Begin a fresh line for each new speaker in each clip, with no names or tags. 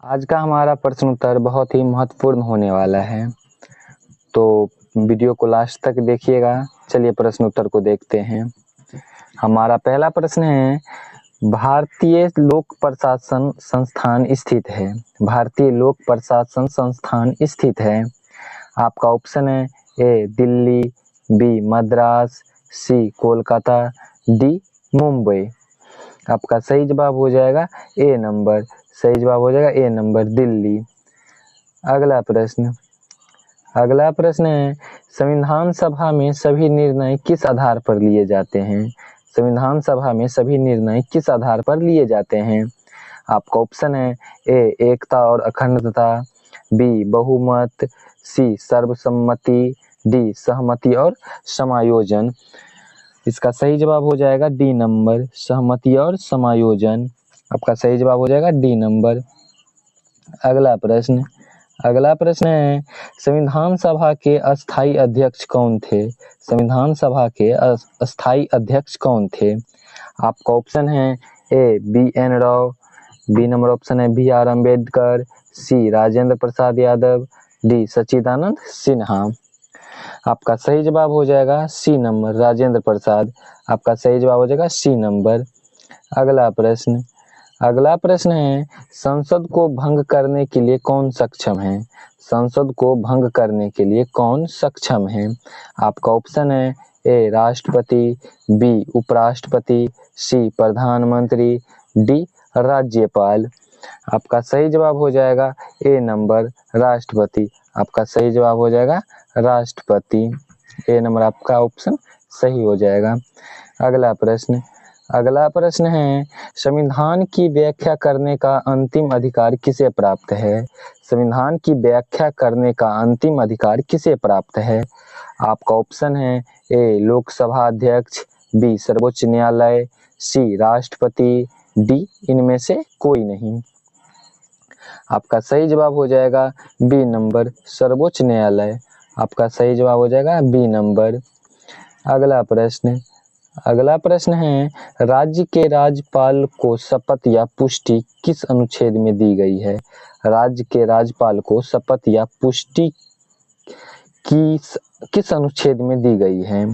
आज का हमारा प्रश्न उत्तर बहुत ही महत्वपूर्ण होने वाला है, तो वीडियो को लास्ट तक देखिएगा। चलिए प्रश्न उत्तर को देखते हैं। हमारा पहला प्रश्न है, भारतीय लोक प्रशासन संस्थान स्थित है। भारतीय लोक प्रशासन संस्थान स्थित है। आपका ऑप्शन है ए दिल्ली, बी मद्रास, सी कोलकाता, डी मुंबई। आपका सही जवाब हो जाएगा ए नंबर। सही जवाब हो जाएगा ए नंबर दिल्ली। अगला प्रश्न है, संविधान सभा में सभी निर्णय किस आधार पर लिए जाते हैं। संविधान सभा में सभी निर्णय किस आधार पर लिए जाते हैं। आपका ऑप्शन है ए एकता और अखंडता, बी बहुमत, सी सर्वसम्मति, डी सहमति और समायोजन। इसका सही जवाब हो जाएगा डी नंबर, सहमति और समायोजन। आपका सही जवाब हो जाएगा डी नंबर। अगला प्रश्न है, संविधान सभा के अस्थायी अध्यक्ष कौन थे। संविधान सभा के अस्थायी अध्यक्ष कौन थे। आपका ऑप्शन है A B N Rao, B number option है B R Ambedkar, C Rajendra Prasad Yadav, D Sachchidanand Sinha. आपका सही जवाब हो जाएगा सी नंबर, राजेंद्र प्रसाद। आपका सही जवाब हो जाएगा सी नंबर। अगला प्रश्न है, संसद को भंग करने के लिए कौन सक्षम है। संसद को भंग करने के लिए कौन सक्षम है। आपका ऑप्शन है ए राष्ट्रपति, बी उपराष्ट्रपति, सी प्रधानमंत्री, डी राज्यपाल। आपका सही जवाब हो जाएगा ए नंबर, राष्ट्रपति। आपका सही जवाब हो जाएगा राष्ट्रपति। ए नंबर आपका ऑप्शन सही हो जाएगा। अगला प्रश्न है, संविधान की व्याख्या करने का अंतिम अधिकार किसे प्राप्त है। संविधान की व्याख्या करने का अंतिम अधिकार किसे प्राप्त है। आपका ऑप्शन है ए लोकसभा अध्यक्ष, बी सर्वोच्च न्यायालय, सी राष्ट्रपति, डी इनमें से कोई नहीं। आपका सही जवाब हो जाएगा बी नंबर, सर्वोच्च न्यायालय। आपका सही जवाब हो जाएगा बी नंबर। अगला प्रश्न है, राज्य के राज्यपाल को शपथ या पुष्टि किस अनुच्छेद में दी गई है। राज्य के राज्यपाल को शपथ या पुष्टि किस अनुच्छेद में दी गई है।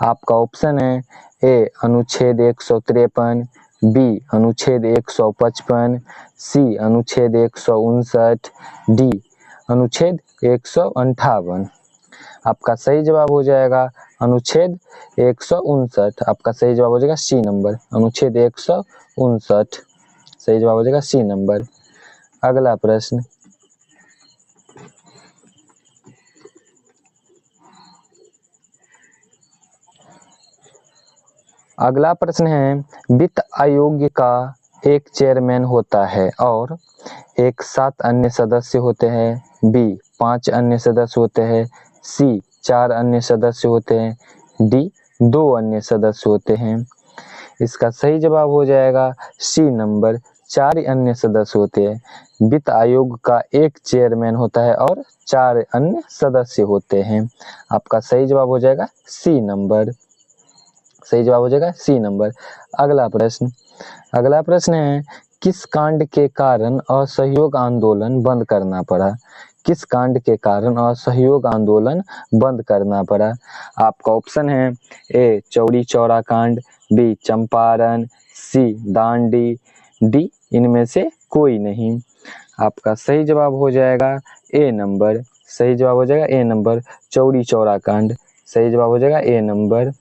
आपका ऑप्शन है ए अनुच्छेद 153, बी अनुच्छेद 155, सी अनुच्छेद 159, डी अनुच्छेद 158। आपका सही जवाब हो जाएगा अनुच्छेद 159। आपका सही जवाब हो जाएगा सी नंबर, अनुच्छेद 159। सही जवाब हो जाएगा सी नंबर। अगला प्रश्न है, वित्त आयोग का एक चेयरमैन होता है और एक 7 अन्य सदस्य होते हैं, बी 5 अन्य सदस्य होते हैं, सी 4 अन्य सदस्य होते हैं, डी 2 अन्य सदस्य होते हैं। इसका सही जवाब हो जाएगा सी नंबर, 4 अन्य सदस्य होते हैं। वित्त आयोग का एक चेयरमैन होता है और 4 अन्य सदस्य होते हैं। आपका सही जवाब हो जाएगा सी नंबर। सही जवाब हो जाएगा सी नंबर। अगला प्रश्न है, किस कांड के कारण असहयोग आंदोलन बंद करना पड़ा। किस कांड के कारण असहयोग आंदोलन बंद करना पड़ा। आपका ऑप्शन है ए चौरी चौरा कांड, बी चंपारण, सी दांडी, डी इनमें से कोई नहीं। आपका सही जवाब हो जाएगा ए नंबर। सही जवाब हो जाएगा ए नंबर, चौरी चौरा कांड। सही जवाब हो जाएगा ए नंबर।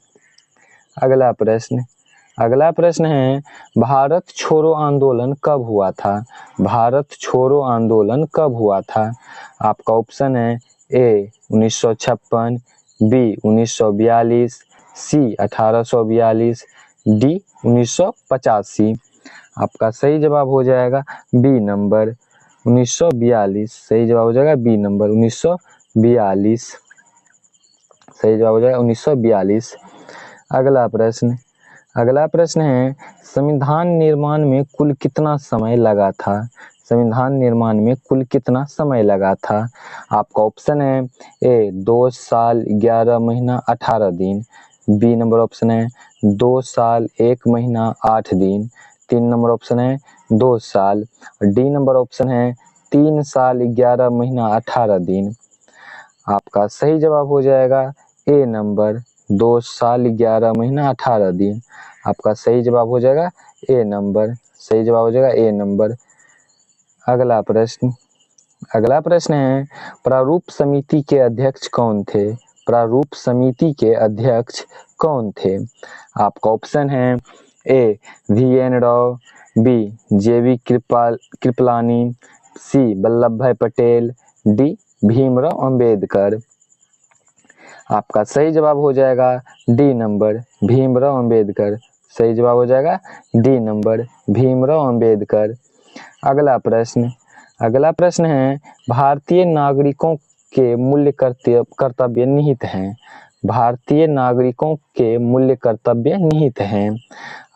अगला प्रश्न है, भारत छोड़ो आंदोलन कब हुआ था। भारत छोड़ो आंदोलन कब हुआ था। आपका ऑप्शन है ए 1956, बी 1942, सी 1842, डी 1985। आपका सही जवाब हो जाएगा बी नंबर, 1942। सही जवाब हो जाएगा बी नंबर, 1942। सही जवाब हो जाएगा 1942। अगला प्रश्न है, संविधान निर्माण में कुल कितना समय लगा था। संविधान निर्माण में कुल कितना समय लगा था। आपका ऑप्शन है ए 2 साल 11 महीना 18 दिन, बी नंबर ऑप्शन है 2 साल 1 महीना 8 दिन, 3 नंबर ऑप्शन है 2 साल। डी नंबर ऑप्शन है 3 साल 11 महीना 18 दिन। आपका सही जवाब हो जाएगा ए नंबर 2 साल 11 महीना 18 दिन। आपका सही जवाब हो जाएगा ए नंबर, सही जवाब हो जाएगा ए नंबर। अगला प्रश्न है प्रारूप समिति के अध्यक्ष कौन थे? प्रारूप समिति के अध्यक्ष कौन थे? आपका ऑप्शन है A V N. Rao, B J V. Kripalani, C Vallabh Bhai Patel, D Bhimrao Ambedkar. आपका सही जवाब हो जाएगा डी नंबर भीमराव अंबेडकर। सही जवाब हो जाएगा डी नंबर भीमराव अंबेडकर। अगला प्रश्न है भारतीय नागरिकों के मूल्य कर्तव्य निहित हैं। भारतीय नागरिकों के मूल्य कर्तव्य निहित हैं।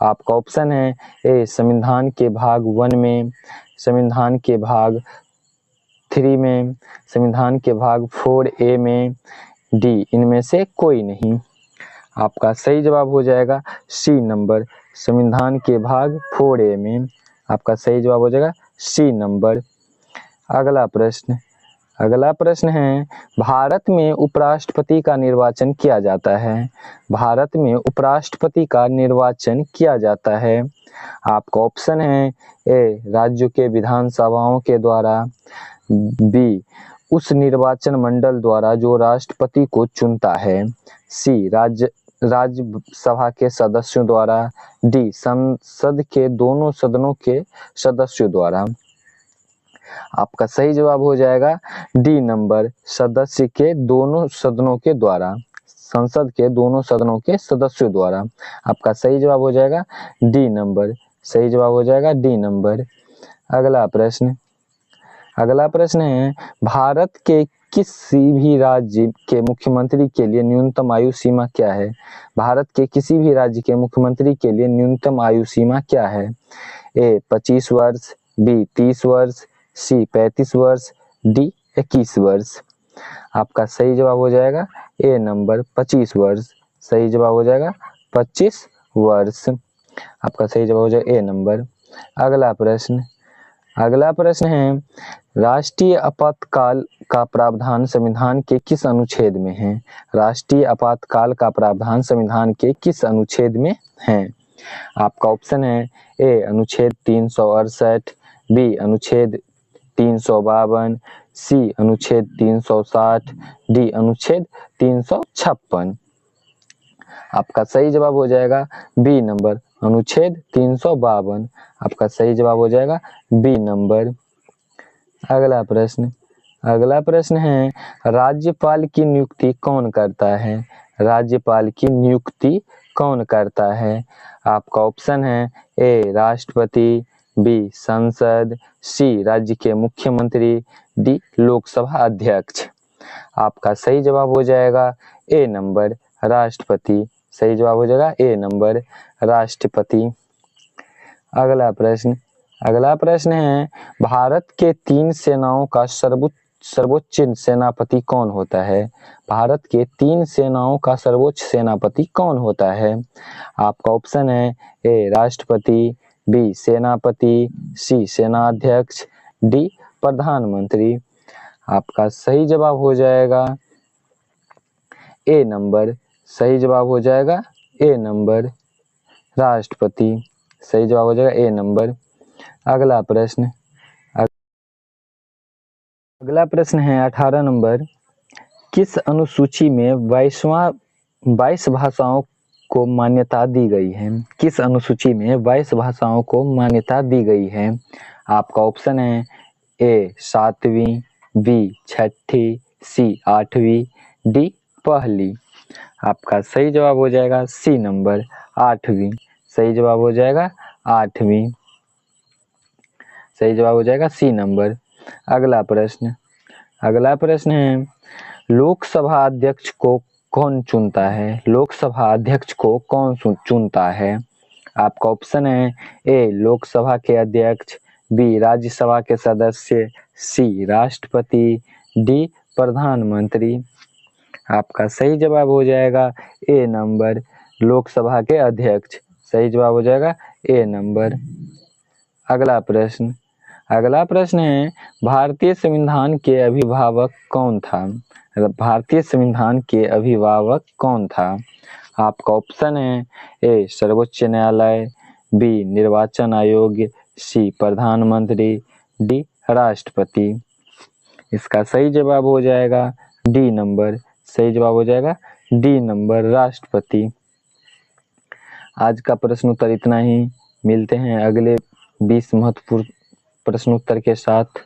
आपका ऑप्शन है ए संविधान के भाग 1 में, संविधान के भाग 3 में, संविधान के भाग 4A में, डी इनमें से कोई नहीं। आपका सही जवाब हो जाएगा सी नंबर संविधान के भाग 4A में। आपका सही जवाब हो जाएगा सी नंबर। अगला प्रश्न है भारत में उपराष्ट्रपति का निर्वाचन किया जाता है। भारत में उपराष्ट्रपति का निर्वाचन किया जाता है। आपका ऑप्शन है ए राज्यों के विधानसभाओं के द्वारा, बी उस निर्वाचन मंडल द्वारा जो राष्ट्रपति को चुनता है, सी राज्यसभा के सदस्यों द्वारा, डी संसद के दोनों सदनों के सदस्यों द्वारा। आपका सही जवाब हो जाएगा डी नंबर सदस्य के दोनों सदनों के द्वारा, संसद के दोनों सदनों के सदस्यों द्वारा। आपका सही जवाब हो जाएगा डी नंबर, सही जवाब हो जाएगा डी नंबर। अगला प्रश्न है भारत के किसी भी राज्य के मुख्यमंत्री के लिए न्यूनतम आयु सीमा क्या है? भारत के किसी भी राज्य के मुख्यमंत्री के लिए न्यूनतम आयु सीमा क्या है? ए 25 वर्ष, बी 30 वर्ष, सी 35 वर्ष, डी 21 वर्ष। आपका सही जवाब हो जाएगा ए नंबर 25 वर्ष। सही जवाब हो जाएगा 25 वर्ष। आपका सही जवाब हो जाएगा ए नंबर। अगला प्रश्न है राष्ट्रीय आपातकाल का प्रावधान संविधान के किस अनुच्छेद में है? राष्ट्रीय आपातकाल का प्रावधान संविधान के किस अनुच्छेद में है? आपका ऑप्शन है ए अनुच्छेद 368, बी अनुच्छेद 352, सी अनुच्छेद 360, डी अनुच्छेद 356। आपका सही जवाब हो जाएगा बी नंबर अनुच्छेद 352। आपका सही जवाब हो जाएगा बी नंबर। अगला प्रश्न है राज्यपाल की नियुक्ति कौन करता है? राज्यपाल की नियुक्ति कौन करता है? आपका ऑप्शन है ए राष्ट्रपति, बी संसद, सी राज्य के मुख्यमंत्री, डी लोकसभा अध्यक्ष। आपका सही जवाब हो जाएगा ए नंबर राष्ट्रपति। सही जवाब हो जाएगा ए नंबर राष्ट्रपति। अगला प्रश्न है भारत के 3 सेनाओं का सर्वोच्च सेनापति कौन होता है? भारत के 3 सेनाओं का सर्वोच्च सेनापति कौन होता है? आपका ऑप्शन है ए राष्ट्रपति, बी सेनापति, सी सेनाध्यक्ष, डी प्रधानमंत्री। आपका सही जवाब हो जाएगा ए नंबर। सही जवाब हो जाएगा ए नंबर राष्ट्रपति। सही जवाब हो जाएगा ए नंबर। अगला प्रश्न है 18 नंबर किस अनुसूची में 22 भाषाओं को मान्यता दी गई है? किस अनुसूची में 22 भाषाओं को मान्यता दी गई है? आपका ऑप्शन है ए 7वीं, बी 6ठी, सी 8वीं, डी पहली। आपका सही जवाब हो जाएगा सी नंबर 8वीं। सही जवाब हो जाएगा 8वीं। सही जवाब हो जाएगा सी नंबर। अगला प्रश्न है लोकसभा अध्यक्ष को कौन चुनता है? लोकसभा अध्यक्ष को कौन चुनता है? आपका ऑप्शन है ए लोकसभा के अध्यक्ष, बी राज्यसभा के सदस्य, सी राष्ट्रपति, डी प्रधानमंत्री। आपका सही जवाब हो जाएगा ए नंबर लोकसभा के अध्यक्ष। सही जवाब हो जाएगा ए नंबर। अगला प्रश्न है भारतीय संविधान के अभिभावक कौन था? भारतीय संविधान के अभिभावक कौन था? आपका ऑप्शन है ए सर्वोच्च न्यायालय, बी निर्वाचन आयोग, सी प्रधानमंत्री, डी राष्ट्रपति। इसका सही जवाब हो जाएगा डी नंबर। सही जवाब हो जाएगा डी नंबर, राष्ट्रपति। आज का प्रश्न उत्तर इतना ही। मिलते हैं अगले 20 महत्वपूर्ण प्रश्नोत्तर के साथ।